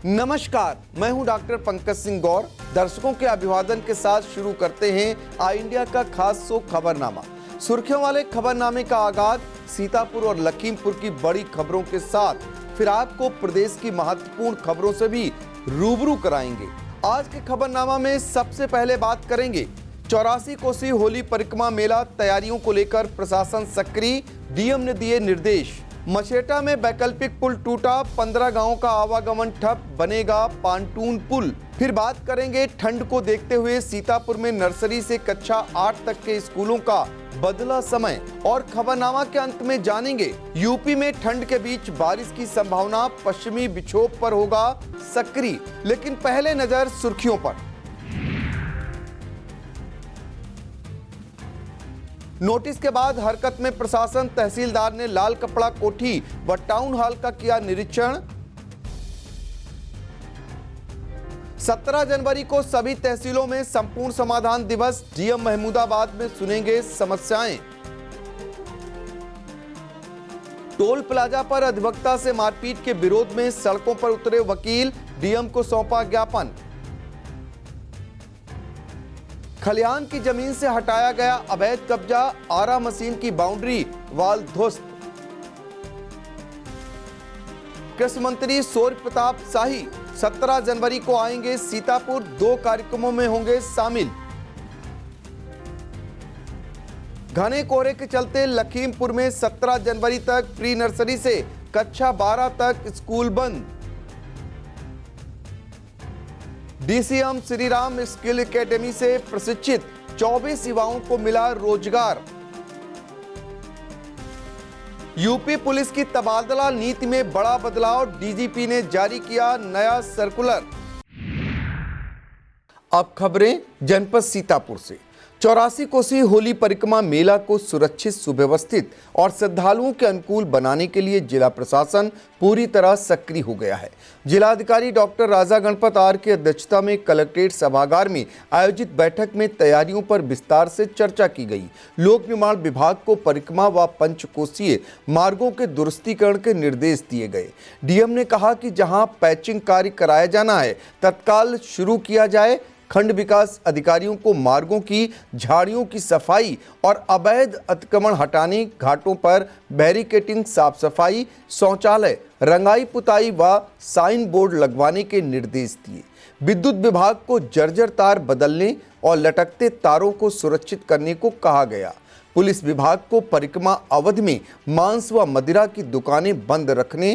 नमस्कार, मैं हूं डॉक्टर पंकज सिंह गौर। दर्शकों के अभिवादन के साथ शुरू करते हैं आई इंडिया का खास शो खबरनामा। सुर्खियों वाले खबरनामे का आगाज सीतापुर और लखीमपुर की बड़ी खबरों के साथ, फिर आपको प्रदेश की महत्वपूर्ण खबरों से भी रूबरू कराएंगे। आज के खबरनामा में सबसे पहले बात करेंगे 84 कोसी होली परिक्रमा मेला तैयारियों को लेकर प्रशासन सक्रिय, डीएम ने दिए निर्देश। मछेटा में वैकल्पिक पुल टूटा, 15 गांवों का आवागमन ठप, बनेगा पांटून पुल। फिर बात करेंगे ठंड को देखते हुए सीतापुर में नर्सरी से कक्षा 8 तक के स्कूलों का बदला समय। और खबरनामा के अंत में जानेंगे यूपी में ठंड के बीच बारिश की संभावना, पश्चिमी विक्षोभ पर होगा सक्रिय। लेकिन पहले नजर सुर्खियों पर। नोटिस के बाद हरकत में प्रशासन, तहसीलदार ने लाल कपड़ा कोठी व टाउन हॉल का किया निरीक्षण। 17 जनवरी को सभी तहसीलों में संपूर्ण समाधान दिवस, डीएम महमूदाबाद में सुनेंगे समस्याएं। टोल प्लाजा पर अधिवक्ता से मारपीट के विरोध में सड़कों पर उतरे वकील, डीएम को सौंपा ज्ञापन। खलिहान की जमीन से हटाया गया अवैध कब्जा, आरा मशीन की बाउंड्री वाल ध्वस्त। कृषि मंत्री सूर्य प्रताप शाही 17 जनवरी को आएंगे सीतापुर, 2 कार्यक्रमों में होंगे शामिल। घने कोहरे के चलते लखीमपुर में 17 जनवरी तक प्री नर्सरी से कक्षा 12 तक स्कूल बंद। डीसीएम श्रीराम स्किल एकेडमी से प्रशिक्षित 24 युवाओं को मिला रोजगार। यूपी पुलिस की तबादला नीति में बड़ा बदलाव, डीजीपी ने जारी किया नया सर्कुलर। अब खबरें जनपद सीतापुर से। 84 कोसी होली परिक्रमा मेला को सुरक्षित, सुव्यवस्थित और श्रद्धालुओं के अनुकूल बनाने के लिए जिला प्रशासन पूरी तरह सक्रिय हो गया है। जिलाधिकारी डॉक्टर राजा गणपत आर की अध्यक्षता में कलेक्ट्रेट सभागार में आयोजित बैठक में तैयारियों पर विस्तार से चर्चा की गई। लोक निर्माण विभाग को परिक्रमा व पंचकोसीय मार्गों के दुरुस्तीकरण के निर्देश दिए गए। डीएम ने कहा कि जहां पैचिंग कार्य कराया जाना है तत्काल शुरू किया जाए। खंड विकास अधिकारियों को मार्गों की झाड़ियों की सफाई और अवैध अतिक्रमण हटाने, घाटों पर बैरिकेटिंग, साफ सफाई, शौचालय, रंगाई पुताई व साइन बोर्ड लगवाने के निर्देश दिए। विद्युत विभाग को जर्जर तार बदलने और लटकते तारों को सुरक्षित करने को कहा गया। पुलिस विभाग को परिक्रमा अवधि में मांस व मदिरा की दुकानें बंद रखने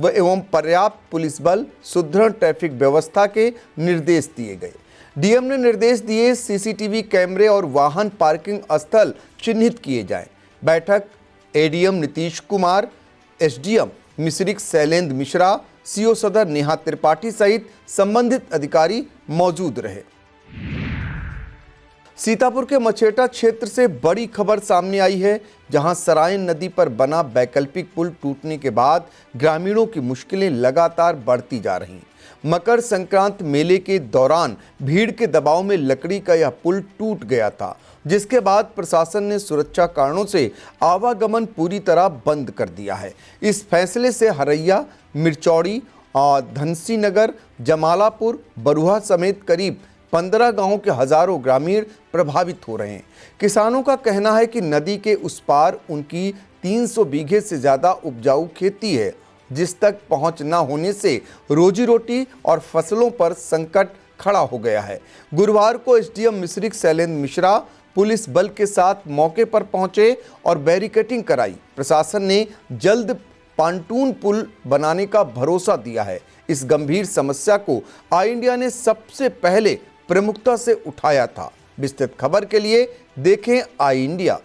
एवं पर्याप्त पुलिस बल, सुदृढ़ ट्रैफिक व्यवस्था के निर्देश दिए गए। डीएम ने निर्देश दिए सीसीटीवी कैमरे और वाहन पार्किंग स्थल चिन्हित किए जाएं। बैठक ADM Nitish Kumar, SDM Misrikh Shailendra Mishra, CO सदर नेहा त्रिपाठी सहित संबंधित अधिकारी मौजूद रहे। सीतापुर के मछेटा क्षेत्र से बड़ी खबर सामने आई है, जहां सरायन नदी पर बना वैकल्पिक पुल टूटने के बाद ग्रामीणों की मुश्किलें लगातार बढ़ती जा रही। मकर संक्रांत मेले के दौरान भीड़ के दबाव में लकड़ी का यह पुल टूट गया था, जिसके बाद प्रशासन ने सुरक्षा कारणों से आवागमन पूरी तरह बंद कर दिया है। इस फैसले से हरैया, मिर्चौड़ी, धनसी नगर, जमालापुर, बरुहा समेत करीब 15 गांवों के हजारों ग्रामीण प्रभावित हो रहे हैं। किसानों का कहना है कि नदी के उस पार उनकी 300 बीघे से ज़्यादा उपजाऊ खेती है, जिस तक पहुंच न होने से रोजी रोटी और फसलों पर संकट खड़ा हो गया है। गुरुवार को एसडीएम मिश्रिक शैलेंद्र मिश्रा पुलिस बल के साथ मौके पर पहुंचे और बैरिकेटिंग कराई। प्रशासन ने जल्द पांटून पुल बनाने का भरोसा दिया है। इस गंभीर समस्या को आई इंडिया ने सबसे पहले प्रमुखता से उठाया था। विस्तृत खबर के लिए देखें आई इंडिया।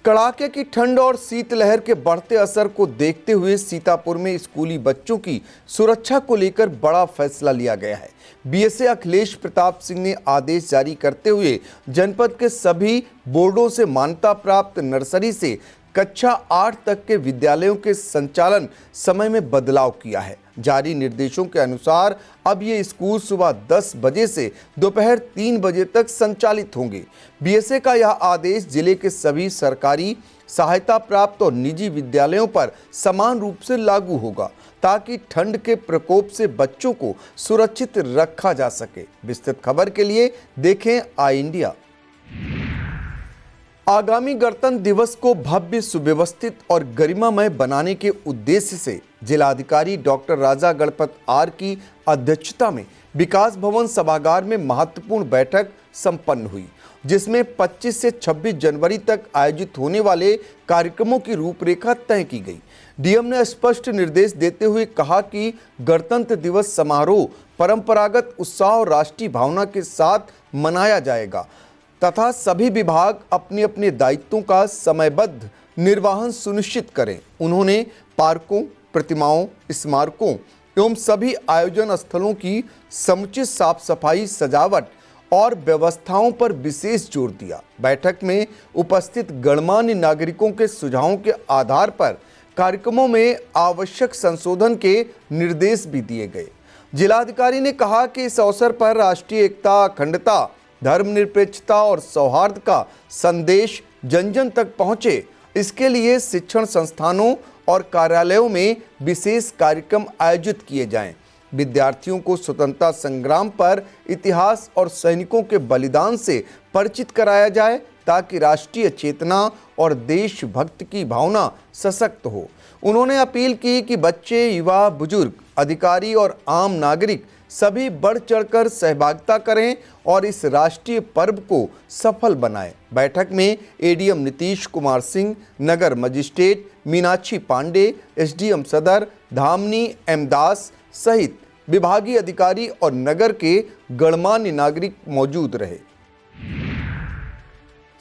कड़ाके की ठंड और शीतलहर के बढ़ते असर को देखते हुए सीतापुर में स्कूली बच्चों की सुरक्षा को लेकर बड़ा फैसला लिया गया है। बीएसए अखिलेश प्रताप सिंह ने आदेश जारी करते हुए जनपद के सभी बोर्डों से मान्यता प्राप्त नर्सरी से कक्षा 8 तक के विद्यालयों के संचालन समय में बदलाव किया है। जारी निर्देशों के अनुसार अब ये स्कूल सुबह 10 बजे से दोपहर 3 बजे तक संचालित होंगे। बीएसए का यह आदेश जिले के सभी सरकारी, सहायता प्राप्त और निजी विद्यालयों पर समान रूप से लागू होगा, ताकि ठंड के प्रकोप से बच्चों को सुरक्षित रखा जा सके। विस्तृत खबर के लिए देखें आई इंडिया। आगामी गणतंत्र दिवस को भव्य, सुव्यवस्थित और गरिमामय बनाने के उद्देश्य से जिलाधिकारी डॉक्टर राजा गणपत आर की अध्यक्षता में विकास भवन सभागार में महत्वपूर्ण बैठक संपन्न हुई, जिसमें 25 से 26 जनवरी तक आयोजित होने वाले कार्यक्रमों की रूपरेखा तय की गई। डीएम ने स्पष्ट निर्देश देते हुए कहा कि गणतंत्र दिवस समारोह परंपरागत उत्साह और राष्ट्रीय भावना के साथ मनाया जाएगा तथा सभी विभाग अपने अपने दायित्वों का समयबद्ध निर्वहन सुनिश्चित करें। उन्होंने पार्कों, प्रतिमाओं, स्मारकों एवं सभी आयोजन स्थलों की समुचित साफ सफाई, सजावट और व्यवस्थाओं पर विशेष जोर दिया। बैठक में उपस्थित गणमान्य नागरिकों के सुझावों के आधार पर कार्यक्रमों में आवश्यक संशोधन के निर्देश भी दिए गए। जिलाधिकारी ने कहा कि इस अवसर पर राष्ट्रीय एकता, अखंडता, धर्मनिरपेक्षता और सौहार्द का संदेश जन जन तक पहुंचे, इसके लिए शिक्षण संस्थानों और कार्यालयों में विशेष कार्यक्रम आयोजित किए जाएं। विद्यार्थियों को स्वतंत्रता संग्राम पर इतिहास और सैनिकों के बलिदान से परिचित कराया जाए, ताकि राष्ट्रीय चेतना और देशभक्ति की भावना सशक्त हो। उन्होंने अपील की कि बच्चे, युवा, बुजुर्ग, अधिकारी और आम नागरिक सभी बढ़ चढ़कर सहभागिता करें और इस राष्ट्रीय पर्व को सफल बनाएं। बैठक में एडीएम नीतीश कुमार सिंह, नगर मजिस्ट्रेट मीनाक्षी पांडे, एसडीएम सदर धामनी एम दास सहित विभागीय अधिकारी और नगर के गणमान्य नागरिक मौजूद रहे।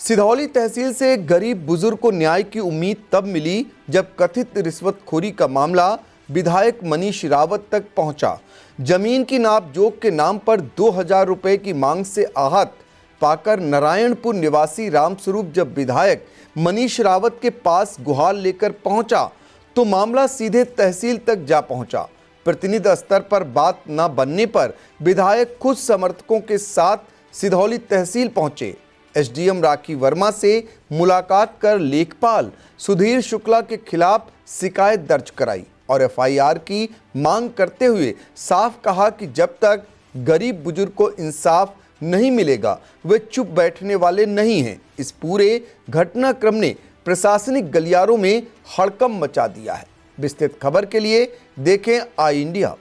सिधौली तहसील से गरीब बुजुर्ग को न्याय की उम्मीद तब मिली जब कथित रिश्वतखोरी का मामला विधायक मनीष रावत तक पहुंचा। जमीन की नापजोख के नाम पर 2000 रुपए की मांग से आहत पाकर नारायणपुर निवासी रामस्वरूप जब विधायक मनीष रावत के पास गुहार लेकर पहुंचा तो मामला सीधे तहसील तक जा पहुंचा। प्रतिनिधि स्तर पर बात न बनने पर विधायक खुद समर्थकों के साथ सिधौली तहसील पहुंचे। एसडीएम राखी वर्मा से मुलाकात कर लेखपाल सुधीर शुक्ला के खिलाफ शिकायत दर्ज कराई और एफआईआर की मांग करते हुए साफ कहा कि जब तक गरीब बुजुर्ग को इंसाफ नहीं मिलेगा वे चुप बैठने वाले नहीं हैं। इस पूरे घटनाक्रम ने प्रशासनिक गलियारों में हड़कंप मचा दिया है। विस्तृत खबर के लिए देखें आई इंडिया।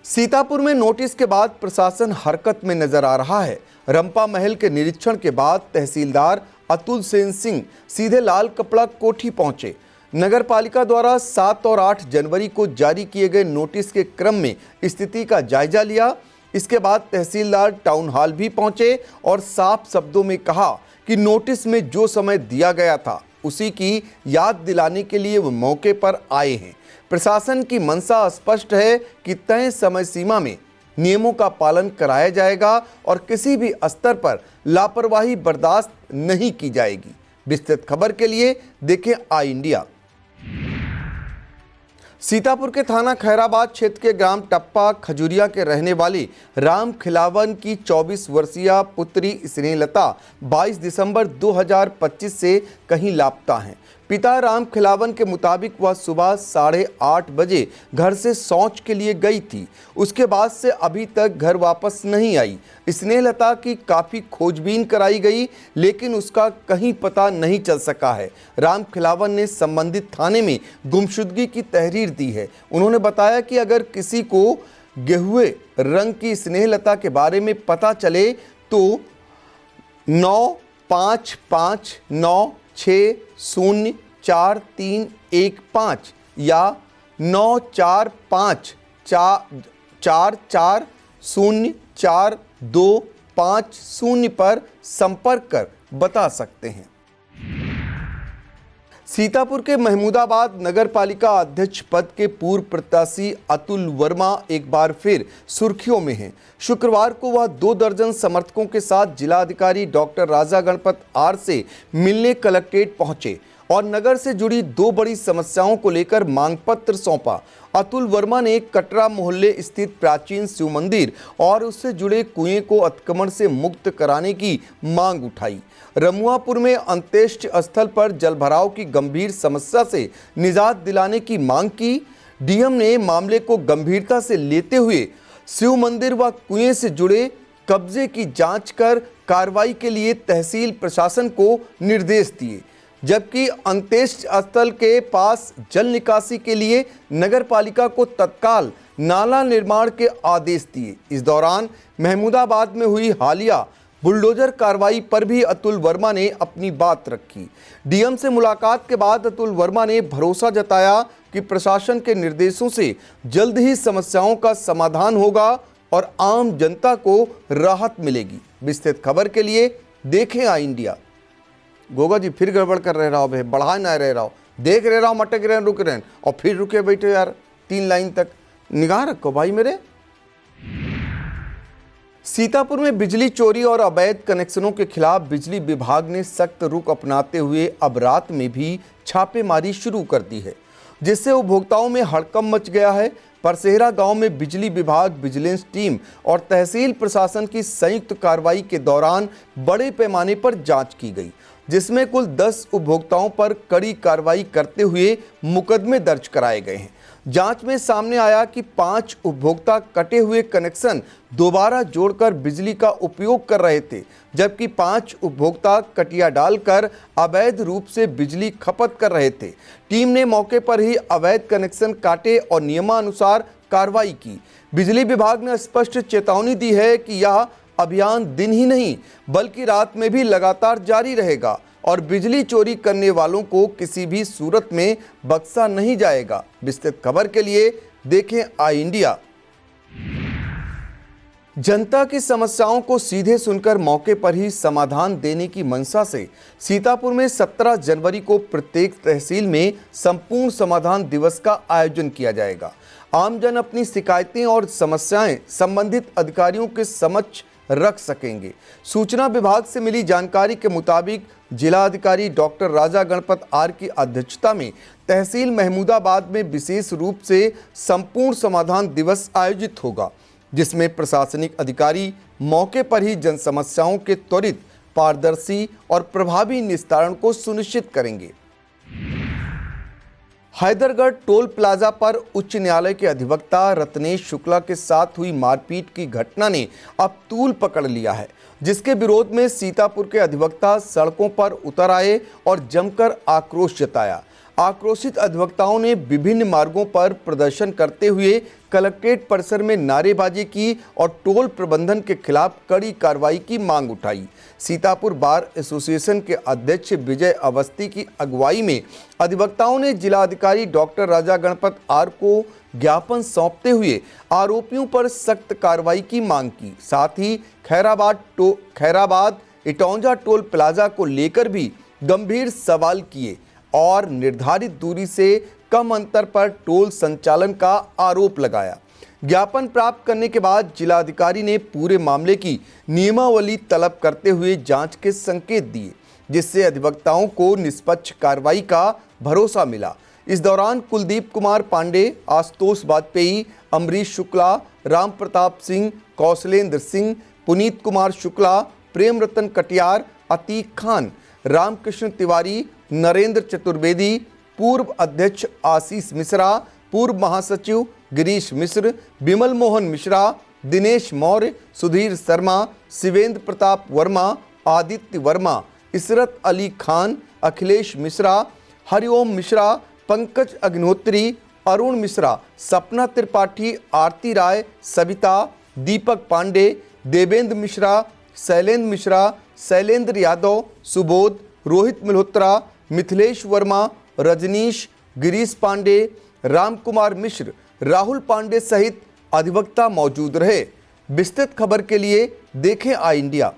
सीतापुर में नोटिस के बाद प्रशासन हरकत में नजर आ रहा है। रंपा महल के निरीक्षण के बाद तहसीलदार अतुल सेन सिंह सीधे लाल कपड़ा कोठी पहुंचे। नगर पालिका द्वारा 7 और 8 जनवरी को जारी किए गए नोटिस के क्रम में स्थिति का जायजा लिया। इसके बाद तहसीलदार टाउन हॉल भी पहुंचे और साफ शब्दों में कहा कि नोटिस में जो समय दिया गया था उसी की याद दिलाने के लिए वो मौके पर आए हैं। प्रशासन की मंशा स्पष्ट है कि तय समय सीमा में नियमों का पालन कराया जाएगा और किसी भी स्तर पर लापरवाही बर्दाश्त नहीं की जाएगी। विस्तृत खबर के लिए देखें आई इंडिया। सीतापुर के थाना खैराबाद क्षेत्र के ग्राम टप्पा खजुरिया के रहने वाली राम खिलावन की 24 वर्षीय पुत्री स्नेहलता 22 दिसंबर 2025 से कहीं लापता हैं। पिता राम खिलावन के मुताबिक वह सुबह 8:30 बजे घर से शौच के लिए गई थी। उसके बाद से अभी तक घर वापस नहीं आई। स्नेहलता की काफ़ी खोजबीन कराई गई, लेकिन उसका कहीं पता नहीं चल सका है। राम खिलावन ने संबंधित थाने में गुमशुदगी की तहरीर दी है। उन्होंने बताया कि अगर किसी को गेहुए रंग की स्नेहलता के बारे में पता चले तो 9559604315 या 9454404250 पर संपर्क कर बता सकते हैं। सीतापुर के महमूदाबाद नगर पालिका अध्यक्ष पद के पूर्व प्रत्याशी अतुल वर्मा एक बार फिर सुर्खियों में हैं। शुक्रवार को वह 2 दर्जन समर्थकों के साथ जिलाधिकारी डॉक्टर राजा गणपत आर से मिलने कलेक्ट्रेट पहुंचे और नगर से जुड़ी 2 बड़ी समस्याओं को लेकर मांग पत्र सौंपा। अतुल वर्मा ने कटरा मोहल्ले स्थित प्राचीन शिव मंदिर और उससे जुड़े कुएं को अतिक्रमण से मुक्त कराने की मांग उठाई। रमुआपुर में अंत्येष्टि स्थल पर जलभराव की गंभीर समस्या से निजात दिलाने की मांग की। डीएम ने मामले को गंभीरता से लेते हुए शिव मंदिर व कुएं से जुड़े कब्जे की जांच कर कार्रवाई के लिए तहसील प्रशासन को निर्देश दिए, जबकि अंत्येष्टि स्थल के पास जल निकासी के लिए नगर पालिका को तत्काल नाला निर्माण के आदेश दिए। इस दौरान महमूदाबाद में हुई हालिया बुलडोजर कार्रवाई पर भी अतुल वर्मा ने अपनी बात रखी। डीएम से मुलाकात के बाद अतुल वर्मा ने भरोसा जताया कि प्रशासन के निर्देशों से जल्द ही समस्याओं का समाधान होगा और आम जनता को राहत मिलेगी। विस्तृत खबर के लिए देखें आई इंडिया। गोगा जी फिर गड़बड़ कर रहे रहो, बढ़ा ना रहे रहो, देख रहे रहो, मटक रहे रुक रहे और फिर रुके बैठे यार 3 लाइन तक। निगाह रखो भाई मेरे। सीतापुर में बिजली चोरी और अवैध कनेक्शनों के खिलाफ बिजली विभाग ने सख्त रुख अपनाते हुए अब रात में भी छापेमारी शुरू कर दी है, जिससे उपभोक्ताओं में हड़कंप मच गया है। परसेहरा गांव में बिजली विभाग, विजिलेंस टीम और तहसील प्रशासन की संयुक्त कार्रवाई के दौरान बड़े पैमाने पर जांच की गई, जिसमें कुल 10 उपभोक्ताओं पर कड़ी कार्रवाई करते हुए मुकदमे दर्ज कराए गए हैं। जांच में सामने आया कि 5 उपभोक्ता कटे हुए कनेक्शन दोबारा जोड़कर बिजली का उपयोग कर रहे थे, जबकि 5 उपभोक्ता कटिया डालकर अवैध रूप से बिजली खपत कर रहे थे। टीम ने मौके पर ही अवैध कनेक्शन काटे और नियमानुसार कार्रवाई की। बिजली विभाग ने स्पष्ट चेतावनी दी है कि यह अभियान दिन ही नहीं बल्कि रात में भी लगातार जारी रहेगा और बिजली चोरी करने वालों को किसी भी सूरत में बख्शा नहीं जाएगा। विस्तृत खबर के लिए देखें आई इंडिया। जनता की समस्याओं को सीधे सुनकर मौके पर ही समाधान देने की मंशा से सीतापुर में 17 जनवरी को प्रत्येक तहसील में संपूर्ण समाधान दिवस का आयोजन किया जाएगा। आमजन अपनी शिकायतें और समस्याएं संबंधित अधिकारियों के समक्ष रख सकेंगे। सूचना विभाग से मिली जानकारी के मुताबिक जिलाधिकारी डॉक्टर राजा गणपत आर की अध्यक्षता में तहसील महमूदाबाद में विशेष रूप से संपूर्ण समाधान दिवस आयोजित होगा, जिसमें प्रशासनिक अधिकारी मौके पर ही जन समस्याओं के त्वरित, पारदर्शी और प्रभावी निस्तारण को सुनिश्चित करेंगे। हैदरगढ़ टोल प्लाजा पर उच्च न्यायालय के अधिवक्ता रत्नेश शुक्ला के साथ हुई मारपीट की घटना ने अब तूल पकड़ लिया है, जिसके विरोध में सीतापुर के अधिवक्ता सड़कों पर उतर आए और जमकर आक्रोश जताया। आक्रोशित अधिवक्ताओं ने विभिन्न मार्गों पर प्रदर्शन करते हुए कलेक्ट्रेट परिसर में नारेबाजी की और टोल प्रबंधन के खिलाफ कड़ी कार्रवाई की मांग उठाई। सीतापुर बार एसोसिएशन के अध्यक्ष विजय अवस्थी की अगुवाई में अधिवक्ताओं ने जिलाधिकारी डॉक्टर राजा गणपत आर को ज्ञापन सौंपते हुए आरोपियों पर सख्त कार्रवाई की मांग की। साथ ही खैराबाद इटौंजा टोल प्लाजा को लेकर भी गंभीर सवाल किए और निर्धारित दूरी से कम अंतर पर टोल संचालन का आरोप लगाया। ज्ञापन प्राप्त करने के बाद जिलाधिकारी ने पूरे मामले की नियमावली तलब करते हुए जांच के संकेत दिए, जिससे अधिवक्ताओं को निष्पक्ष कार्रवाई का भरोसा मिला। इस दौरान कुलदीप कुमार पांडे, आशुतोष वाजपेयी, अमरीश शुक्ला, राम प्रताप सिंह, कौशलेंद्र सिंह, पुनीत कुमार शुक्ला, प्रेम रतन कटियार, अतीक खान, रामकृष्ण तिवारी, नरेंद्र चतुर्वेदी, पूर्व अध्यक्ष आशीष मिश्रा, पूर्व महासचिव गिरीश मिश्र, बिमल मोहन मिश्रा, दिनेश मौर्य, सुधीर शर्मा, शिवेंद्र प्रताप वर्मा, आदित्य वर्मा, इशरत अली खान, अखिलेश मिश्रा, हरिओम मिश्रा, पंकज अग्निहोत्री, अरुण मिश्रा, सपना त्रिपाठी, आरती राय, सविता, दीपक पांडे, देवेंद्र मिश्रा, शैलेंद्र मिश्रा, शैलेंद्र यादव, सुबोध, रोहित मल्होत्रा, मिथिलेश वर्मा, रजनीश, गिरीश पांडे, राम कुमार मिश्र, राहुल पांडे सहित अधिवक्ता मौजूद रहे। विस्तृत खबर के लिए देखें आई इंडिया।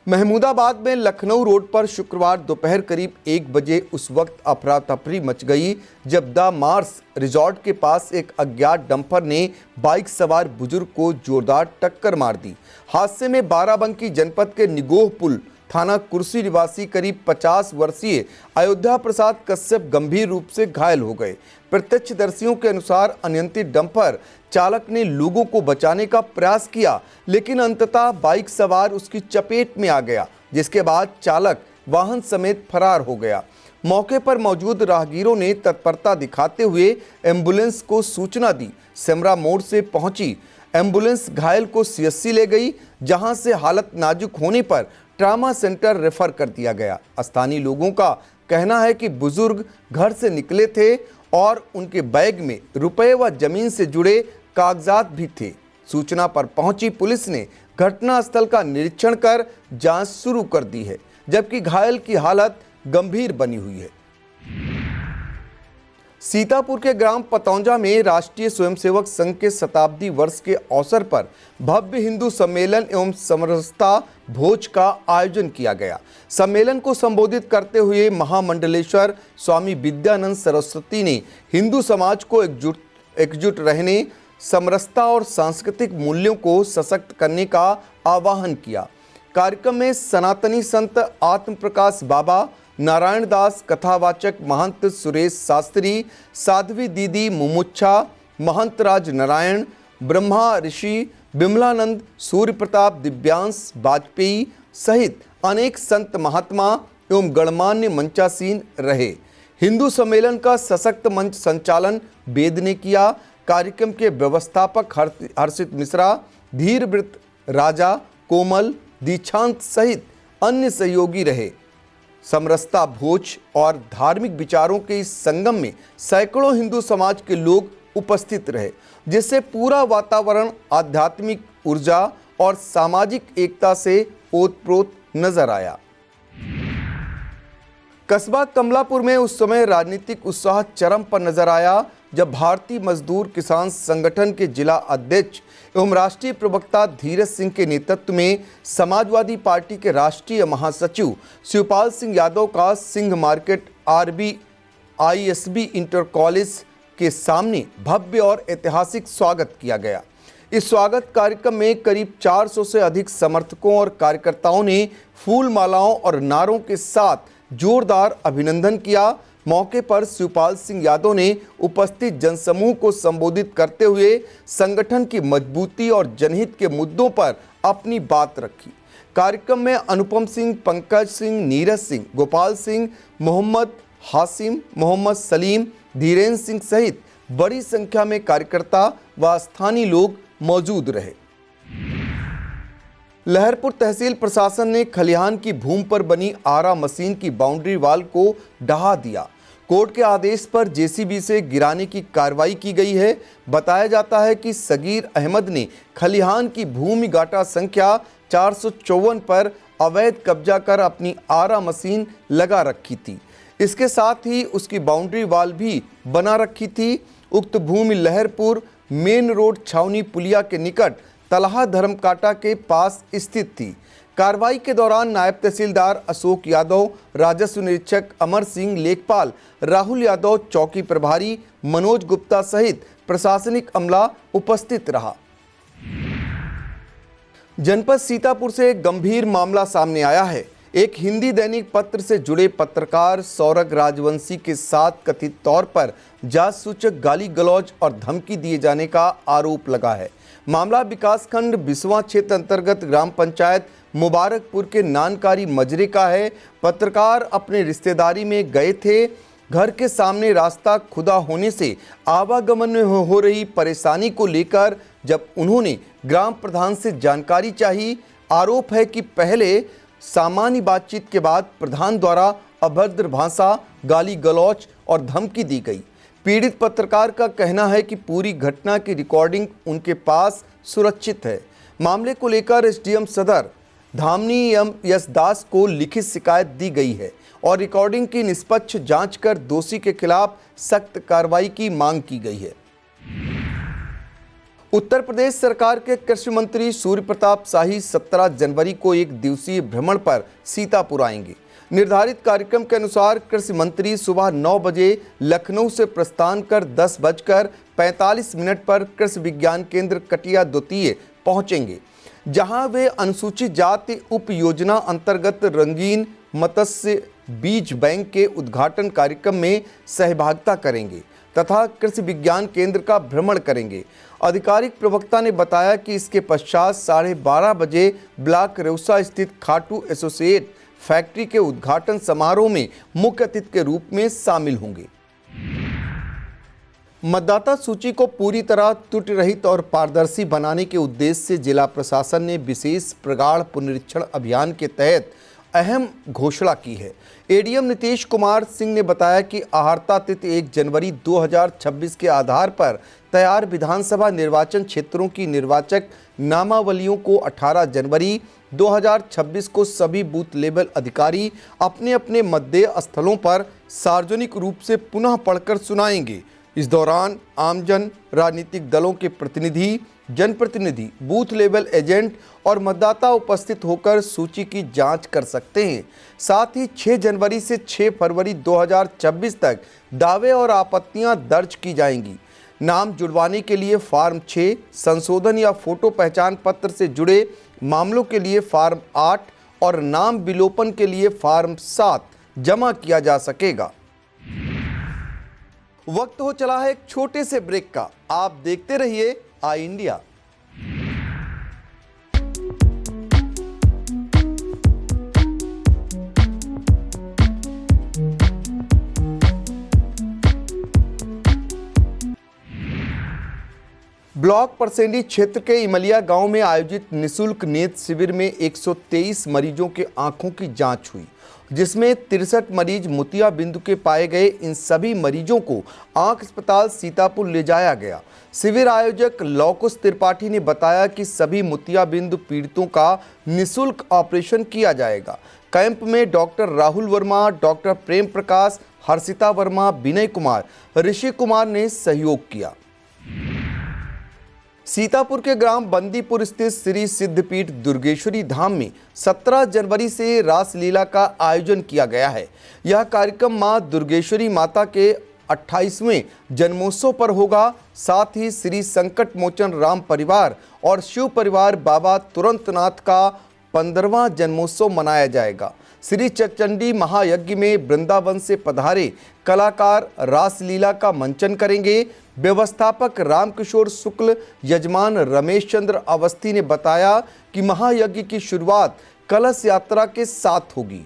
महमूदाबाद में लखनऊ रोड पर शुक्रवार दोपहर करीब 1 बजे उस वक्त अफरा तफरी मच गई जब द मार्स रिजॉर्ट के पास एक अज्ञात डंपर ने बाइक सवार बुजुर्ग को जोरदार टक्कर मार दी। हादसे में बाराबंकी जनपद के निगोहपुल थाना कुर्सी निवासी करीब 50 वर्षीय अयोध्या प्रसाद कश्यप गंभीर रूप से घायल हो गए। प्रत्यक्षदर्शियों के अनुसार अनियंत्रित डंपर चालक ने लोगों को बचाने का प्रयास किया, लेकिन अंततः बाइक सवार उसकी चपेट में आ गया, जिसके बाद चालक वाहन समेत फरार हो गया। मौके पर मौजूद राहगीरों ने तत्परता दिखाते हुए एम्बुलेंस को सूचना दी। सेमरा मोड़ से पहुंची एम्बुलेंस घायल को सीएससी ले गई, जहां से हालत नाजुक होने पर ट्रामा सेंटर रेफर कर दिया गया। स्थानीय लोगों का कहना है कि बुजुर्ग घर से निकले थे और उनके बैग में रुपए व जमीन से जुड़े कागजात भी थे। सूचना पर पहुंची पुलिस ने घटनास्थल का निरीक्षण कर जांच शुरू कर दी है, जबकि घायल की हालत गंभीर बनी हुई है। सीतापुर के ग्राम पतौंजा में राष्ट्रीय स्वयंसेवक संघ के शताब्दी वर्ष के अवसर पर भव्य हिंदू सम्मेलन एवं समरसता भोज का आयोजन किया गया। सम्मेलन को संबोधित करते हुए महामंडलेश्वर स्वामी विद्यानंद सरस्वती ने हिंदू समाज को एकजुट रहने, समरसता और सांस्कृतिक मूल्यों को सशक्त करने का आह्वान किया। कार्यक्रम में सनातनी संत आत्मप्रकाश बाबा, नारायण दास, कथावाचक महंत सुरेश शास्त्री, साध्वी दीदी मुमुच्छा, महंत राज नारायण, ब्रह्मा ऋषि बिमलानंद, सूर्य प्रताप, दिव्यांश वाजपेयी सहित अनेक संत महात्मा एवं गणमान्य मंचासीन रहे। हिंदू सम्मेलन का सशक्त मंच संचालन वेद ने किया। कार्यक्रम के व्यवस्थापक हर्षित मिश्रा, धीरव्रत राजा, कोमल, दीक्षांत सहित अन्य सहयोगी रहे। समरसता भोज और धार्मिक विचारों के इस संगम में सैकड़ों हिंदू समाज के लोग उपस्थित रहे, जिससे पूरा वातावरण आध्यात्मिक ऊर्जा और सामाजिक एकता से ओतप्रोत नजर आया। कस्बा कमलापुर में उस समय राजनीतिक उत्साह चरम पर नजर आया जब भारतीय मजदूर किसान संगठन के जिला अध्यक्ष एवं राष्ट्रीय प्रवक्ता धीरज सिंह के नेतृत्व में समाजवादी पार्टी के राष्ट्रीय महासचिव शिवपाल सिंह यादव का Singh market RBISB inter college के सामने भव्य और ऐतिहासिक स्वागत किया गया। इस स्वागत कार्यक्रम में करीब 400 से अधिक समर्थकों और कार्यकर्ताओं ने फूल मालाओं और नारों के साथ जोरदार अभिनंदन किया। मौके पर शिवपाल सिंह यादव ने उपस्थित जनसमूह को संबोधित करते हुए संगठन की मजबूती और जनहित के मुद्दों पर अपनी बात रखी। कार्यक्रम में अनुपम सिंह, पंकज सिंह, नीरज सिंह, गोपाल सिंह, मोहम्मद हासिम, मोहम्मद सलीम, धीरेन्द्र सिंह सहित बड़ी संख्या में कार्यकर्ता व स्थानीय लोग मौजूद रहे। लहरपुर तहसील प्रशासन ने खलिहान की भूमि पर बनी आरा मशीन की बाउंड्री वाल को ढहा दिया। कोर्ट के आदेश पर जेसीबी से गिराने की कार्रवाई की गई है। बताया जाता है कि सगीर अहमद ने खलिहान की भूमि गाटा संख्या 454 पर अवैध कब्जा कर अपनी आरा मशीन लगा रखी थी। इसके साथ ही उसकी बाउंड्री वाल भी बना रखी थी। उक्त भूमि लहरपुर मेन रोड छावनी पुलिया के निकट तलहा धर्मकाटा के पास स्थित थी। कार्रवाई के दौरान नायब तहसीलदार अशोक यादव, राजस्व निरीक्षक अमर सिंह, लेखपाल राहुल यादव, चौकी प्रभारी मनोज गुप्ता सहित प्रशासनिक अमला उपस्थित रहा। जनपद सीतापुर से एक गंभीर मामला सामने आया है। एक हिंदी दैनिक पत्र से जुड़े पत्रकार सौरभ राजवंशी के साथ कथित तौर पर जांच सूचक गाली गलौज और धमकी दिए जाने का आरोप लगा है। मामला विकासखंड बिसवा क्षेत्र अंतर्गत ग्राम पंचायत मुबारकपुर के नानकारी मजरे का है। पत्रकार अपने रिश्तेदारी में गए थे। घर के सामने रास्ता खुदा होने से आवागमन में हो रही परेशानी को लेकर जब उन्होंने ग्राम प्रधान से जानकारी चाही, आरोप है कि पहले सामान्य बातचीत के बाद प्रधान द्वारा अभद्र भाषा, गाली गलौच और धमकी दी गई। पीड़ित पत्रकार का कहना है कि पूरी घटना की रिकॉर्डिंग उनके पास सुरक्षित है। मामले को लेकर एसडीएम सदर धामनी एम एस दास को लिखित शिकायत दी गई है और रिकॉर्डिंग की निष्पक्ष जांच कर दोषी के खिलाफ सख्त कार्रवाई की मांग की गई है। उत्तर प्रदेश सरकार के कृषि मंत्री सूर्य प्रताप शाही 17 जनवरी को एक दिवसीय भ्रमण पर सीतापुर आएंगे। निर्धारित कार्यक्रम के अनुसार कृषि मंत्री सुबह 9 बजे लखनऊ से प्रस्थान कर 10:45 पर कृषि विज्ञान केंद्र कटिया द्वितीय पहुंचेंगे, जहां वे अनुसूचित जाति उप योजना अंतर्गत रंगीन मत्स्य बीज बैंक के उद्घाटन कार्यक्रम में सहभागिता करेंगे तथा कृषि विज्ञान केंद्र का भ्रमण करेंगे। आधिकारिक प्रवक्ता ने बताया कि इसके पश्चात 12:30 बजे ब्लॉक रेउसा स्थित खाटू एसोसिएट फैक्ट्री के उद्घाटन समारोह में मुख्य अतिथि के रूप में शामिल होंगे। मतदाता सूची को पूरी तरह त्रुटि रहित और पारदर्शी बनाने के उद्देश्य से जिला प्रशासन ने विशेष प्रगाढ़ पुनरीक्षण अभियान के तहत अहम घोषणा की है। एडीएम नीतीश कुमार सिंह ने बताया कि आहर्ता तिथि 1 जनवरी 2026 के आधार पर तैयार विधानसभा निर्वाचन क्षेत्रों की निर्वाचक नामावलियों को 18 जनवरी 2026 को सभी बूथ लेवल अधिकारी अपने अपने मतदेय स्थलों पर सार्वजनिक रूप से पुनः पढ़कर सुनाएंगे। इस दौरान आमजन, राजनीतिक दलों के प्रतिनिधि, जनप्रतिनिधि, बूथ लेवल एजेंट और मतदाता उपस्थित होकर सूची की जांच कर सकते हैं। साथ ही 6 जनवरी से 6 फरवरी 2026 तक दावे और आपत्तियां दर्ज की जाएंगी। नाम जुड़वाने के लिए फॉर्म 6, संशोधन या फोटो पहचान पत्र से जुड़े मामलों के लिए फॉर्म 8 और नाम विलोपन के लिए फॉर्म 7 जमा किया जा सकेगा। वक्त हो चला है एक छोटे से ब्रेक का। आप देखते रहिए आई इंडिया। ब्लॉक परसेंडी क्षेत्र के इमलिया गांव में आयोजित निःशुल्क नेत्र शिविर में 123 मरीजों के आंखों की जांच हुई, जिसमें 63 मरीज मोतिया बिंदु के पाए गए। इन सभी मरीजों को आंख अस्पताल सीतापुर ले जाया गया। शिविर आयोजक लौकुश त्रिपाठी ने बताया कि सभी मोतिया बिंदु पीड़ितों का निःशुल्क ऑपरेशन किया जाएगा। कैंप में डॉक्टर राहुल वर्मा, डॉक्टर प्रेम प्रकाश, हर्षिता वर्मा, विनय कुमार, ऋषि कुमार ने सहयोग किया। सीतापुर के ग्राम बंदीपुर स्थित श्री सिद्धपीठ दुर्गेश्वरी धाम में 17 जनवरी से रासलीला का आयोजन किया गया है। यह कार्यक्रम मां दुर्गेश्वरी माता के 28वें जन्मोत्सव पर होगा। साथ ही श्री संकट मोचन राम परिवार और शिव परिवार बाबा तुरंतनाथ का 15वां जन्मोत्सव मनाया जाएगा। श्री चचंडी महायज्ञ में वृंदावन से पधारे कलाकार रासलीला का मंचन करेंगे। व्यवस्थापक रामकिशोर शुक्ल, यजमान रमेश चंद्र अवस्थी ने बताया कि महायज्ञ की शुरुआत कलश यात्रा के साथ होगी।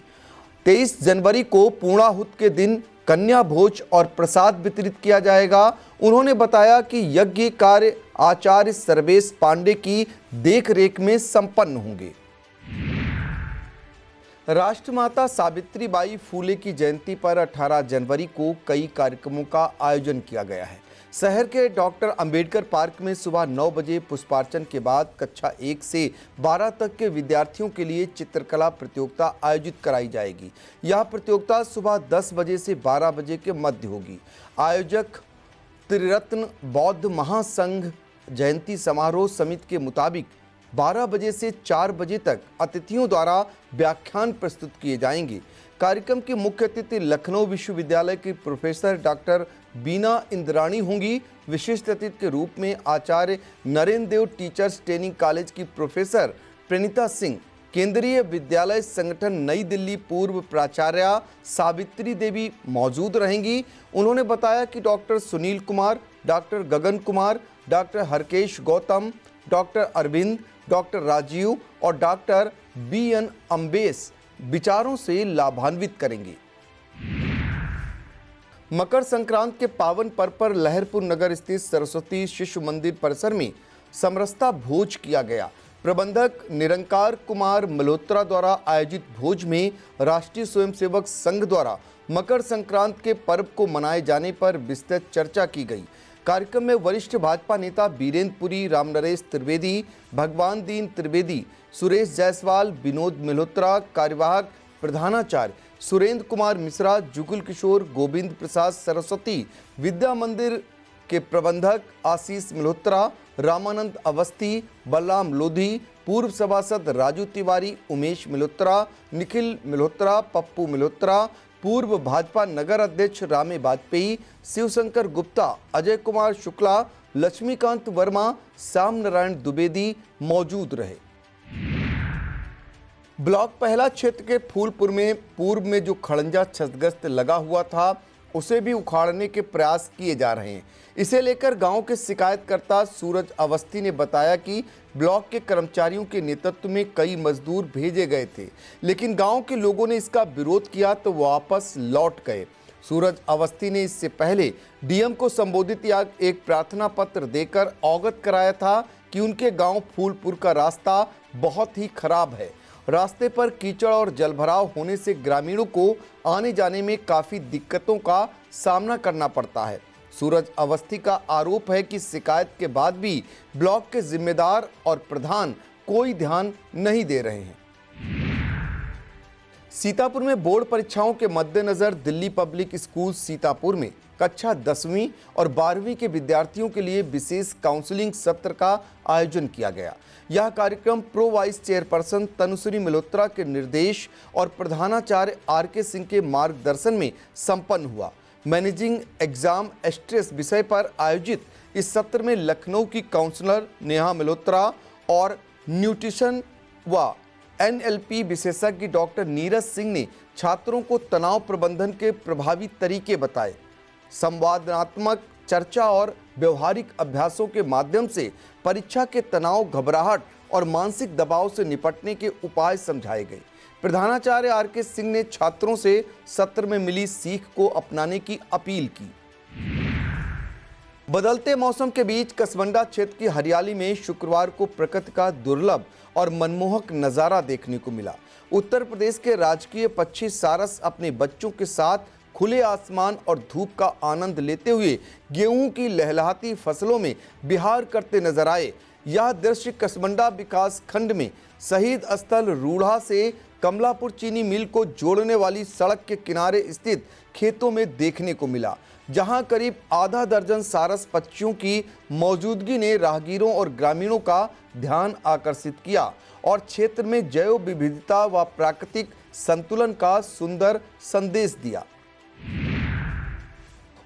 23 जनवरी को पूर्णाहुति के दिन कन्या भोज और प्रसाद वितरित किया जाएगा। उन्होंने बताया कि यज्ञ कार्य आचार्य सर्वेश पांडे की देखरेख में संपन्न होंगे। राष्ट्रमाता सावित्रीबाई फूले की जयंती पर 18 जनवरी को कई कार्यक्रमों का आयोजन किया गया है। शहर के डॉक्टर अंबेडकर पार्क में सुबह 9 बजे पुष्पार्चन के बाद कक्षा 1 से 12 तक के विद्यार्थियों के लिए चित्रकला प्रतियोगिता आयोजित कराई जाएगी। यह प्रतियोगिता सुबह 10 बजे से 12 बजे के मध्य होगी। आयोजक त्रिरत्न बौद्ध महासंघ जयंती समारोह समिति के मुताबिक 12 बजे से 4 बजे तक अतिथियों द्वारा व्याख्यान प्रस्तुत किए जाएंगे। कार्यक्रम की मुख्य अतिथि लखनऊ विश्वविद्यालय की प्रोफेसर डॉक्टर बीना इंद्राणी होंगी। विशिष्ट अतिथि के रूप में आचार्य नरेंद्र देव टीचर्स ट्रेनिंग कॉलेज की प्रोफेसर प्रणीता सिंह, केंद्रीय विद्यालय संगठन नई दिल्ली पूर्व प्राचार्य सावित्री देवी मौजूद रहेंगी। उन्होंने बताया कि doctor Sunil Kumar, doctor Gagan Kumar, doctor Harkesh Gautam, doctor Arvind, doctor Rajeev और डॉक्टर BN अम्बेश विचारों से लाभान्वित करेंगे। मकर संक्रांति के पावन पर्व पर लहरपुर नगर स्थित सरस्वती शिशु मंदिर परिसर में समरसता भोज किया गया। प्रबंधक निरंकार कुमार मल्होत्रा द्वारा आयोजित भोज में राष्ट्रीय स्वयंसेवक संघ द्वारा मकर संक्रांति के पर्व को मनाए जाने पर विस्तृत चर्चा की गई। कार्यक्रम में वरिष्ठ भाजपा नेता बीरेंद्र पुरी, रामनरेश त्रिवेदी, भगवान दीन त्रिवेदी, सुरेश जायसवाल, विनोद मल्होत्रा, कार्यवाहक प्रधानाचार्य सुरेंद्र कुमार मिश्रा, जुगुल किशोर, गोविंद प्रसाद सरस्वती विद्या मंदिर के प्रबंधक आशीष मल्होत्रा, रामानंद अवस्थी, बलराम लोधी, पूर्व सभासद राजू तिवारी, उमेश मल्होत्रा, निखिल मल्होत्रा, पप्पू मल्होत्रा, पूर्व भाजपा नगर अध्यक्ष रामे वाजपेयी, शिवशंकर गुप्ता, अजय कुमार शुक्ला, लक्ष्मीकांत वर्मा, श्याम नारायण द्विवेदी मौजूद रहे। ब्लॉक पहला क्षेत्र के फूलपुर में पूर्व में जो खड़ंजा क्षतिग्रस्त लगा हुआ था उसे भी उखाड़ने के प्रयास किए जा रहे हैं। इसे लेकर गांव के शिकायतकर्ता सूरज अवस्थी ने बताया कि ब्लॉक के कर्मचारियों के नेतृत्व में कई मजदूर भेजे गए थे, लेकिन गांव के लोगों ने इसका विरोध किया तो वापस लौट गए। सूरज अवस्थी ने इससे पहले डीएम को संबोधित या एक प्रार्थना पत्र देकर अवगत कराया था कि उनके गांव फूलपुर का रास्ता बहुत ही खराब है। रास्ते पर कीचड़ और जलभराव होने से ग्रामीणों को आने जाने में काफ़ी दिक्कतों का सामना करना पड़ता है। सूरज अवस्थी का आरोप है कि शिकायत के बाद भी ब्लॉक के जिम्मेदार और प्रधान कोई ध्यान नहीं दे रहे हैं। सीतापुर में बोर्ड परीक्षाओं के मद्देनजर दिल्ली पब्लिक स्कूल सीतापुर में कक्षा 10वीं और 12वीं के विद्यार्थियों के लिए विशेष काउंसलिंग सत्र का आयोजन किया गया। यह कार्यक्रम pro vice chairperson Tanushree Malhotra के निर्देश और प्रधानाचार्य आर.के. सिंह के मार्गदर्शन में संपन्न हुआ। मैनेजिंग एग्जाम स्ट्रेस विषय पर आयोजित इस सत्र में लखनऊ की काउंसलर नेहा मल्होत्रा और न्यूट्रिशन व NLP विशेषज्ञ डॉक्टर नीरज सिंह ने छात्रों को तनाव प्रबंधन के प्रभावी तरीके बताए। संवादात्मक चर्चा और व्यवहारिक अभ्यासों के माध्यम से परीक्षा के तनाव, घबराहट और मानसिक दबाव से निपटने के उपाय समझाए गए। प्रधानाचार्य आर.के. सिंह ने छात्रों से सत्र में मिली सीख को अपनाने की अपील की। बदलते मौसम के बीच कसमंडा क्षेत्र की हरियाली में शुक्रवार को प्रकृति का दुर्लभ और मनमोहक नज़ारा देखने को मिला। उत्तर प्रदेश के राजकीय पक्षी सारस अपने बच्चों के साथ खुले आसमान और धूप का आनंद लेते हुए गेहूं की लहलहाती फसलों में विहार करते नजर आए। यह दृश्य कसमंडा विकास खंड में शहीद स्थल रूढ़ा से कमलापुर चीनी मिल को जोड़ने वाली सड़क के किनारे स्थित खेतों में देखने को मिला, जहां करीब आधा दर्जन सारस पक्षियों की मौजूदगी ने राहगीरों और ग्रामीणों का ध्यान आकर्षित किया और क्षेत्र में जैव विविधता व प्राकृतिक संतुलन का सुंदर संदेश दिया।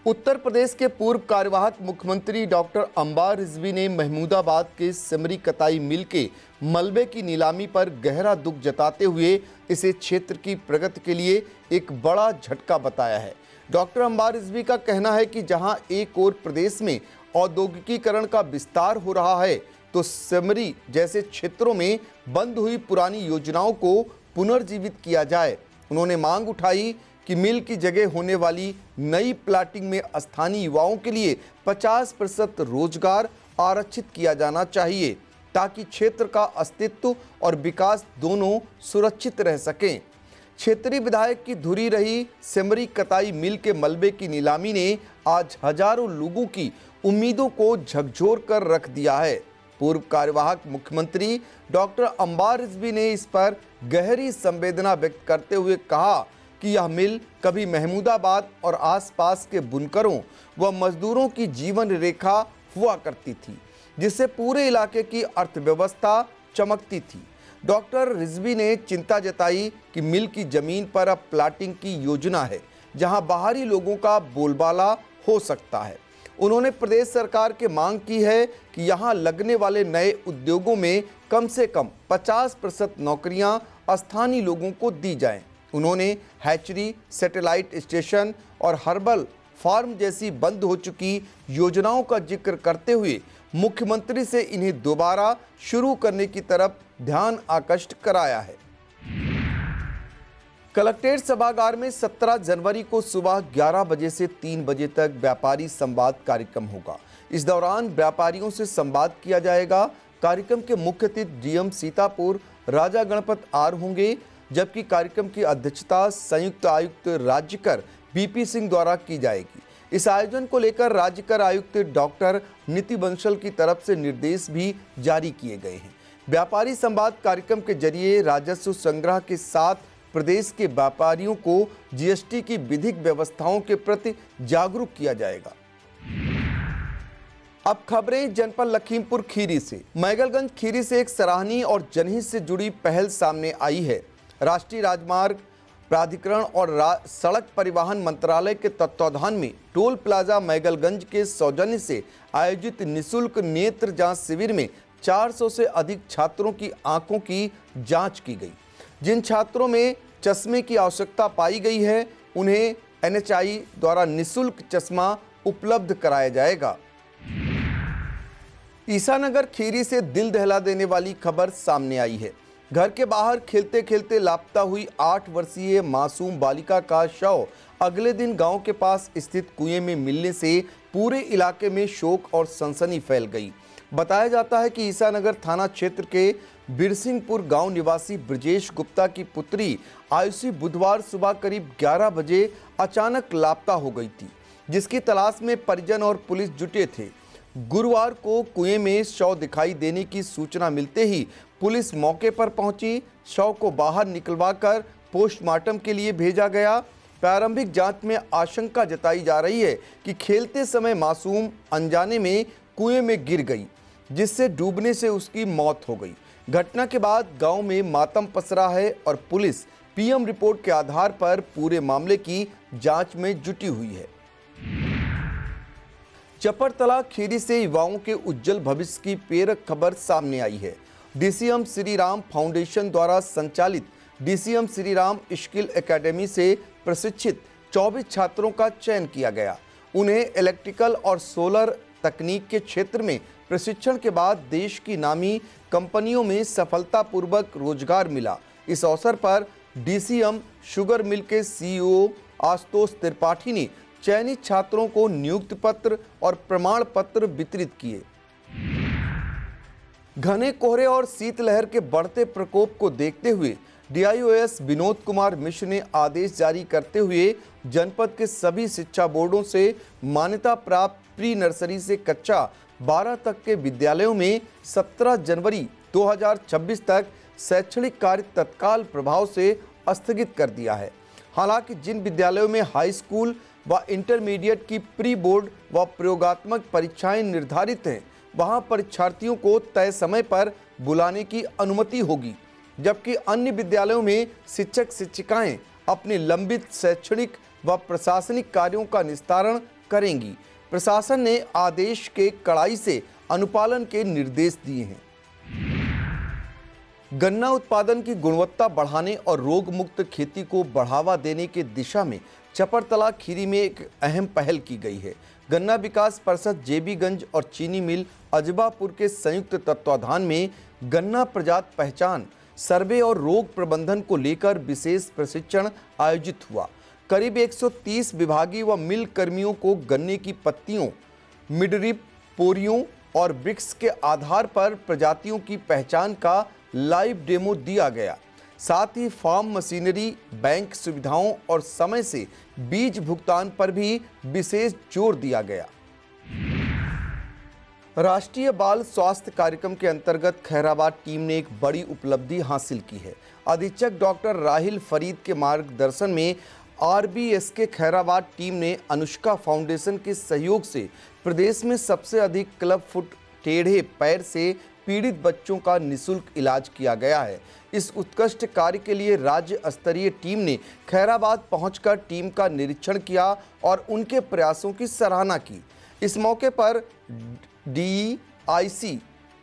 उत्तर प्रदेश के पूर्व कार्यवाहक मुख्यमंत्री डॉक्टर अंबार रिजवी ने महमूदाबाद के सिमरी कताई मिल के मलबे की नीलामी पर गहरा दुख जताते हुए इसे क्षेत्र की प्रगति के लिए एक बड़ा झटका बताया है। डॉक्टर अंबार रिजवी का कहना है कि जहां एक ओर प्रदेश में औद्योगिकीकरण का विस्तार हो रहा है, तो सिमरी जैसे क्षेत्रों में बंद हुई पुरानी योजनाओं को पुनर्जीवित किया जाए। उन्होंने मांग उठाई कि मिल की जगह होने वाली नई प्लाटिंग में स्थानीय युवाओं के लिए 50% रोजगार आरक्षित किया जाना चाहिए, ताकि क्षेत्र का अस्तित्व और विकास दोनों सुरक्षित रह सकें। क्षेत्रीय विधायक की धुरी रही सिमरी कताई मिल के मलबे की नीलामी ने आज हजारों लोगों की उम्मीदों को झकझोर कर रख दिया है। पूर्व कार्यवाहक मुख्यमंत्री डॉक्टर अंबार रिजवी ने इस पर गहरी संवेदना व्यक्त करते हुए कहा कि यह मिल कभी महमूदाबाद और आसपास के बुनकरों व मजदूरों की जीवन रेखा हुआ करती थी, जिससे पूरे इलाके की अर्थव्यवस्था चमकती थी। डॉक्टर रिजवी ने चिंता जताई कि मिल की जमीन पर अब प्लाटिंग की योजना है, जहां बाहरी लोगों का बोलबाला हो सकता है। उन्होंने प्रदेश सरकार की मांग की है कि यहां लगने वाले नए उद्योगों में कम से कम 50% नौकरियां स्थानीय लोगों को दी जाएं। उन्होंने हैचरी, सैटेलाइट स्टेशन और हर्बल फार्म जैसी बंद हो चुकी योजनाओं का जिक्र करते हुए मुख्यमंत्री से इन्हें दोबारा शुरू करने की तरफ ध्यान आकृष्ट कराया है। कलेक्ट्रेट सभागार में 17 जनवरी को सुबह 11 बजे से 3 बजे तक व्यापारी संवाद कार्यक्रम होगा। इस दौरान व्यापारियों से संवाद किया जाएगा। कार्यक्रम के मुख्य अतिथि डीएम सीतापुर राजा गणपत आर होंगे, जबकि कार्यक्रम की अध्यक्षता संयुक्त आयुक्त राज्य कर बीपी सिंह द्वारा की जाएगी। इस आयोजन को लेकर राज्य कर आयुक्त डॉक्टर नीति बंसल की तरफ से निर्देश भी जारी किए गए हैं। व्यापारी संवाद कार्यक्रम के जरिए राजस्व संग्रह के साथ प्रदेश के व्यापारियों को जीएसटी की विधिक व्यवस्थाओं के प्रति जागरूक किया जाएगा। अब खबरें जनपद लखीमपुर खीरी से। मैगलगंज खीरी से एक सराहनीय और जनहित से जुड़ी पहल सामने आई है। राष्ट्रीय राजमार्ग प्राधिकरण और सड़क परिवहन मंत्रालय के तत्वावधान में टोल प्लाजा मैगलगंज के सौजन्य से आयोजित निःशुल्क नेत्र जांच शिविर में 400 से अधिक छात्रों की आंखों की जांच की गई। जिन छात्रों में चश्मे की आवश्यकता पाई गई है उन्हें NHI द्वारा निःशुल्क चश्मा उपलब्ध कराया जाएगा। ईसानगर खीरी से दिल दहला देने वाली खबर सामने आई है। घर के बाहर खेलते खेलते लापता हुई 8 वर्षीय मासूम बालिका का शव अगले दिन गांव के पास स्थित कुएं में मिलने से पूरे इलाके में शोक और सनसनी फैल गई। बताया जाता है कि ईसानगर थाना क्षेत्र के बिरसिंहपुर गांव निवासी ब्रजेश गुप्ता की पुत्री आयुषी बुधवार सुबह करीब 11 बजे अचानक लापता हो गई थी, जिसकी तलाश में परिजन और पुलिस जुटे थे। गुरुवार को कुएं में शव दिखाई देने की सूचना मिलते ही पुलिस मौके पर पहुंची। शव को बाहर निकलवाकर पोस्टमार्टम के लिए भेजा गया। प्रारंभिक जांच में आशंका जताई जा रही है कि खेलते समय मासूम अनजाने में कुएं में गिर गई, जिससे डूबने से उसकी मौत हो गई। घटना के बाद गांव में मातम पसरा है और पुलिस PM रिपोर्ट के आधार पर पूरे मामले की जांच में जुटी हुई है। चपरतला खीरी से युवाओं के उज्जवल भविष्य की प्रेरक खबर सामने आई है। DCM श्री राम फाउंडेशन द्वारा संचालित DCM Shri Ram skill academy से प्रशिक्षित 24 छात्रों का चयन किया गया। उन्हें इलेक्ट्रिकल और सोलर तकनीक के क्षेत्र में प्रशिक्षण के बाद देश की नामी कंपनियों में सफलतापूर्वक रोजगार मिला। इस अवसर पर DCM शुगर मिल के CEO आशुतोष त्रिपाठी ने चयनित छात्रों को नियुक्ति पत्र और प्रमाण पत्र वितरित किए। घने कोहरे और शीतलहर के बढ़ते प्रकोप को देखते हुए DIOS विनोद कुमार मिश्र ने आदेश जारी करते हुए जनपद के सभी शिक्षा बोर्डों से मान्यता प्राप्त प्री नर्सरी से कक्षा 12 तक के विद्यालयों में 17 जनवरी 2026 तक शैक्षणिक कार्य तत्काल प्रभाव से स्थगित कर दिया है। हालांकि जिन विद्यालयों में हाई स्कूल व इंटरमीडिएट की प्री बोर्ड व प्रयोगात्मक परीक्षाएं निर्धारित हैं, वहां परीक्षार्थियों को तय समय पर बुलाने की अनुमति होगी, जबकि अन्य विद्यालयों में शिक्षक शिक्षिकाएं अपने लंबित शैक्षणिक व प्रशासनिक कार्यों का निस्तारण करेंगी। प्रशासन ने आदेश के कड़ाई से अनुपालन के निर्देश दिए हैं। गन्ना उत्पादन की गुणवत्ता बढ़ाने और रोग मुक्त खेती को बढ़ावा देने के दिशा में चपरतला खीरी में एक अहम पहल की गई है। गन्ना विकास परिषद JBगंज और चीनी मिल अजबापुर के संयुक्त तत्वाधान में गन्ना प्रजाति पहचान सर्वे और रोग प्रबंधन को लेकर विशेष प्रशिक्षण आयोजित हुआ। करीब 130 विभागीय व मिल कर्मियों को गन्ने की पत्तियों, मिडरिप, पोरियों और वृक्ष के आधार पर प्रजातियों की पहचान का लाइव डेमो दिया गया। साथ ही फार्म मशीनरी, बैंक सुविधाओं और समय से बीज भुगतान पर भी विशेष जोर दिया गया। राष्ट्रीय बाल स्वास्थ्य कार्यक्रम के अंतर्गत खैराबाद टीम ने एक बड़ी उपलब्धि हासिल की है। अधीक्षक डॉक्टर राहिल फरीद के मार्गदर्शन में RBSK खैराबाद टीम ने अनुष्का फाउंडेशन के सहयोग से प्रदेश में सबसे अधिक क्लब फुट टेढ़े पैर से पीड़ित बच्चों का निःशुल्क इलाज किया गया है। इस उत्कृष्ट कार्य के लिए राज्य स्तरीय टीम ने खैराबाद पहुंचकर टीम का निरीक्षण किया और उनके प्रयासों की सराहना की। इस मौके पर DIC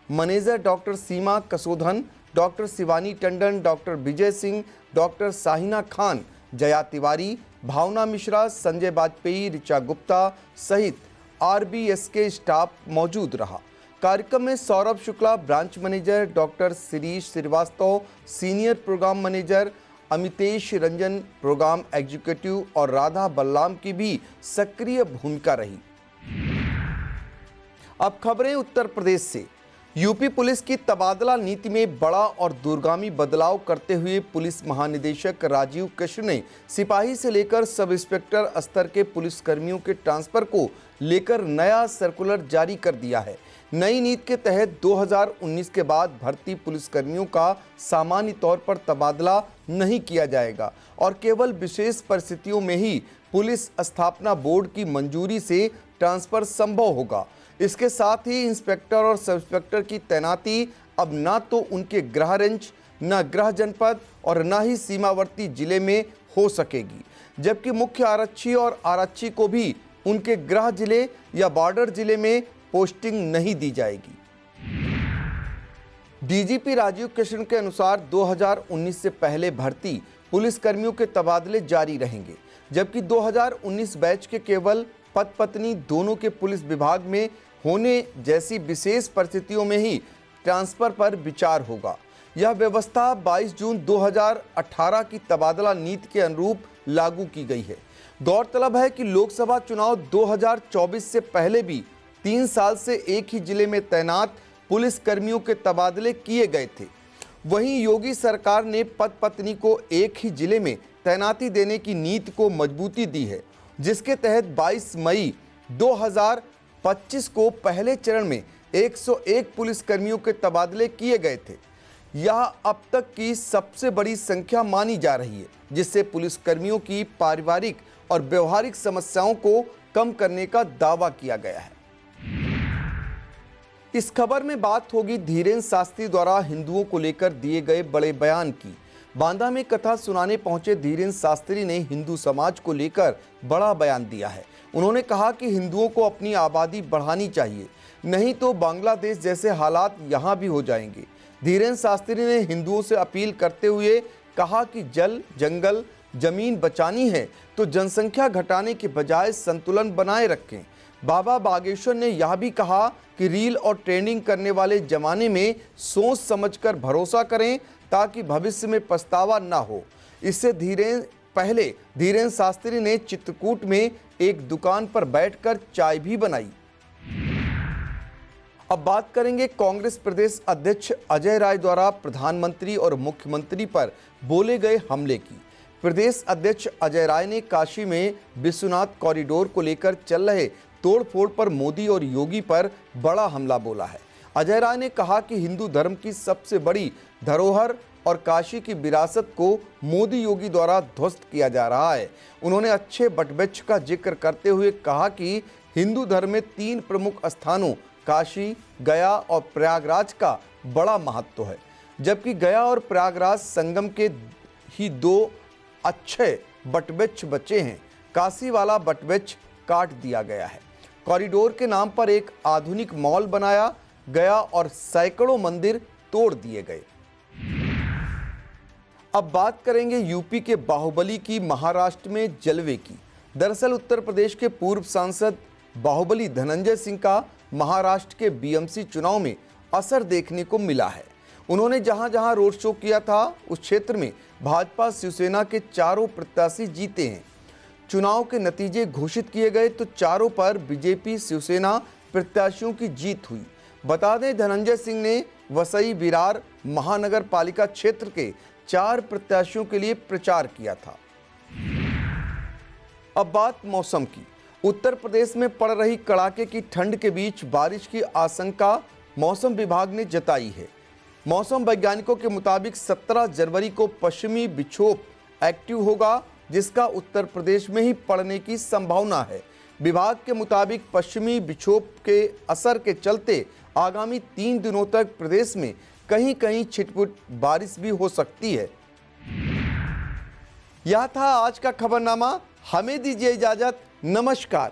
manager doctor Seema Kasodhan, doctor Shivani Tandon, doctor Vijay Singh, doctor Sahina Khan, Jaya Tiwari, Bhavna Mishra, Sanjay Vajpayee, Richa Gupta सहित RBSK स्टाफ मौजूद रहा। कार्यक्रम में Saurabh Shukla branch manager, doctor Shirish Srivastava senior program manager, Amitesh Ranjan program executive और राधा बलराम की भी सक्रिय भूमिका रही। अब खबरें उत्तर प्रदेश से। यूपी पुलिस की तबादला नीति में बड़ा और दूरगामी बदलाव करते हुए पुलिस महानिदेशक राजीव कृष्ण ने सिपाही से लेकर सब इंस्पेक्टर स्तर के पुलिसकर्मियों के ट्रांसफर को लेकर नया सर्कुलर जारी कर दिया है। नई नीति के तहत 2019 के बाद भर्ती पुलिसकर्मियों का सामान्य तौर पर तबादला नहीं किया जाएगा और केवल विशेष परिस्थितियों में ही पुलिस स्थापना बोर्ड की मंजूरी से ट्रांसफर संभव होगा। इसके साथ ही इंस्पेक्टर और सब इंस्पेक्टर की तैनाती अब ना तो उनके गृह रेंज, न गृह जनपद और न ही सीमावर्ती जिले में हो सकेगी, जबकि मुख्य आरक्षी और आरक्षी को भी उनके गृह जिले या बॉर्डर जिले में पोस्टिंग नहीं दी जाएगी। डीजीपी राजीव कृष्ण के अनुसार 2019 से पहले भर्ती पुलिसकर्मियों के तबादले जारी रहेंगे, जबकि 2019 बैच के केवल पति पत्नी दोनों के पुलिस विभाग में होने जैसी विशेष परिस्थितियों में ही ट्रांसफर पर विचार होगा। यह व्यवस्था 22 जून 2018 की तबादला नीति के अनुरूप लागू की गई है। गौरतलब है कि लोकसभा चुनाव 2024 से पहले भी 3 साल से एक ही जिले में तैनात पुलिस कर्मियों के तबादले किए गए थे। वहीं योगी सरकार ने पति पत्नी को एक ही जिले में तैनाती देने की नीति को मजबूती दी है, जिसके तहत 22 मई 2025 को पहले चरण में 101 पुलिसकर्मियों के तबादले किए गए थे। यह अब तक की सबसे बड़ी संख्या मानी जा रही है, जिससे पुलिसकर्मियों की पारिवारिक और व्यवहारिक समस्याओं को कम करने का दावा किया गया है। इस खबर में बात होगी धीरेन्द्र शास्त्री द्वारा हिंदुओं को लेकर दिए गए बड़े बयान की। बांदा में कथा सुनाने पहुंचे धीरेन्द्र शास्त्री ने हिंदू समाज को लेकर बड़ा बयान दिया है। उन्होंने कहा कि हिंदुओं को अपनी आबादी बढ़ानी चाहिए, नहीं तो बांग्लादेश जैसे हालात यहाँ भी हो जाएंगे। धीरेन्द्र शास्त्री ने हिंदुओं से अपील करते हुए कहा कि जल, जंगल, जमीन बचानी है तो जनसंख्या घटाने के बजाय संतुलन बनाए रखें। बाबा बागेश्वर ने यह भी कहा कि रील और ट्रेंडिंग करने वाले जमाने में सोच समझकर भरोसा करें ताकि भविष्य में पछतावा न हो। इससे धीरेन्द्र शास्त्री ने चित्रकूट में एक दुकान पर बैठकर चाय भी बनाई। अब बात करेंगे कांग्रेस प्रदेश अध्यक्ष अजय राय द्वारा प्रधानमंत्री और मुख्यमंत्री पर बोले गए हमले की। प्रदेश अध्यक्ष अजय राय ने काशी में विश्वनाथ कॉरिडोर को लेकर चल रहे तोड़फोड़ पर मोदी और योगी पर बड़ा हमला बोला है। अजय राय ने कहा कि हिंदू धर्म की सबसे बड़ी धरोहर और काशी की विरासत को मोदी योगी द्वारा ध्वस्त किया जा रहा है। उन्होंने अच्छे वटवृक्ष का जिक्र करते हुए कहा कि हिंदू धर्म में 3 प्रमुख स्थानों काशी, गया और प्रयागराज का बड़ा महत्व है, जबकि गया और प्रयागराज संगम के ही 2 अच्छे वटवृक्ष बचे हैं। काशी वाला वटवृक्ष काट दिया गया है। कॉरिडोर के नाम पर एक आधुनिक मॉल बनाया गया और सैकड़ों मंदिर तोड़ दिए गए। अब बात करेंगे यूपी के बाहुबली की महाराष्ट्र में जलवे की। दरअसल उत्तर प्रदेश के पूर्व सांसद बाहुबली धनंजय सिंह का महाराष्ट्र के बीएमसी चुनाव में असर देखने को मिला है। उन्होंने जहां जहां रोड शो किया था उस क्षेत्र में भाजपा शिवसेना के चारों प्रत्याशी जीते हैं। चुनाव के नतीजे घोषित किए गए तो चारों पर बीजेपी शिवसेना प्रत्याशियों की जीत हुई। बता दें धनंजय सिंह ने वसई विरार महानगर पालिका क्षेत्र के 4 प्रत्याशियों के लिए प्रचार किया था। अब बात मौसम की। उत्तर प्रदेश में पड़ रही कड़ाके की ठंड के बीच बारिश की आशंका मौसम विभाग ने जताई है। मौसम वैज्ञानिकों के मुताबिक 17 जनवरी को पश्चिमी विक्षोभ एक्टिव होगा, जिसका उत्तर प्रदेश में ही पड़ने की संभावना है। विभाग के मुताबिक पश्चिमी विक्षोभ के असर के चलते आगामी 3 दिनों तक प्रदेश में कहीं कहीं छिटपुट बारिश भी हो सकती है। यह था आज का खबरनामा। हमें दीजिए इजाजत। नमस्कार।